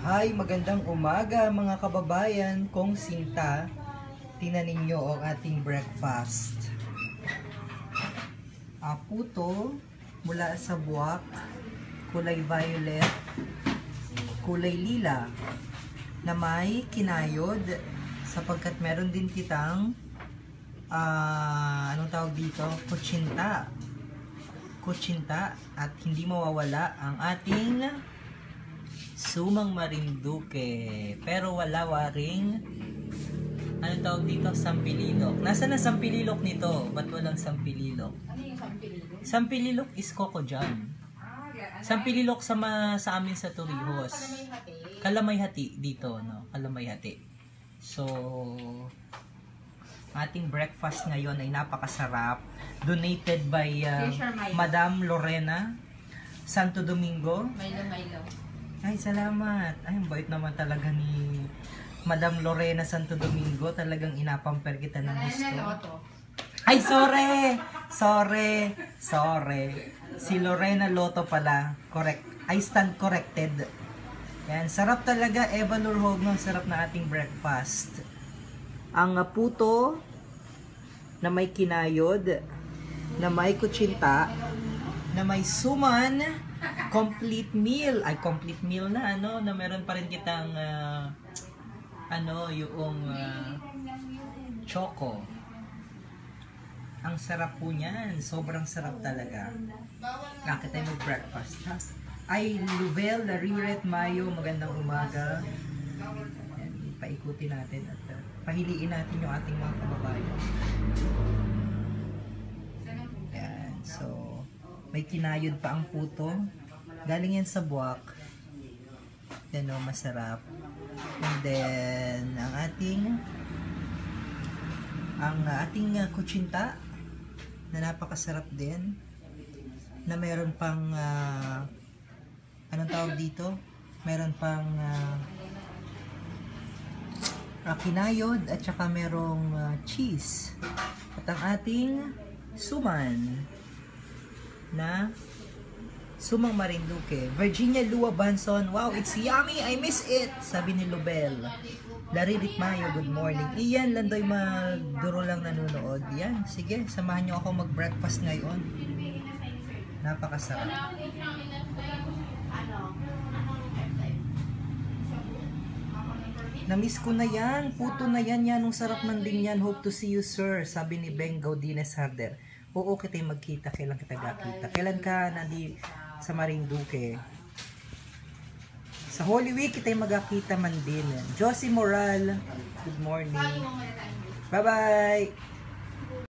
Hi, magandang umaga mga kababayan kong sinta. Tingnan ninyo ang ating breakfast. Puto mula sa buwak, kulay violet, kulay lila, na may kinayod sapagkat meron din kitang anong tawag dito? Kutsinta at hindi mawawala ang ating sumang Marinduque. Pero wala waring anong tawag dito? Sampililok. Nasaan na sampililok nito? Ba't walang sampililok? Ano yung sampililok? Sampililok is Coco Jam. Sampililok sa amin sa Torrijos. Kalamay-hati dito, no? Kalamay-hati. So, ating breakfast ngayon ay napakasarap. Donated by Madam Lorena Santo Domingo. Milo. Ay, salamat. Ay, ang bait naman talaga ni Madam Lorena Santo Domingo. Talagang inapamper kita ng gusto. Ay, sorry! Si Lorena Loto pala. Correct. I stand corrected. Yan, sarap talaga. Eva Lurhog, ang sarap na ating breakfast. Ang puto na may kinayod, na may kutsinta, na may suman, complete meal. Ay, complete meal na, ano, na meron pa rin kitang yung choco. Ang sarap po niyan. Sobrang sarap talaga. Bakit tayo mag-breakfast, ha? Ay, Lubel, Lariret, Mayo, magandang umaga. Yan, paikutin natin at pahiliin natin yung ating mga kababayan. Yan, so, may kinayod pa ang puto. Galing yan sa buwak. Yan o, masarap. And then, ang ating kutsinta na napakasarap din. Na meron pang anong tawag dito? Meron pang kinayod at saka merong cheese. At ang ating suman na sumang Marinduque. Virginia Lua Banson, wow, it's yummy, I miss it, sabi ni Lubel. Laririt Mayo, good morning. Iyan, Landoy Maduro lang nanonood. Yan, sige, samahan nyo ako mag-breakfast ngayon. Napakasarap. Namiss ko na yan. Puto na yan. Yan, ang sarap man din yan. Hope to see you, sir. Sabi ni Ben Gaudines Harder. Oo, kita'y magkita. Kailan kita gakita? Kailan ka nandi sa Marinduque? Sa Holy Week, kita'y magkita man din. Josie Moral, good morning. Bye-bye!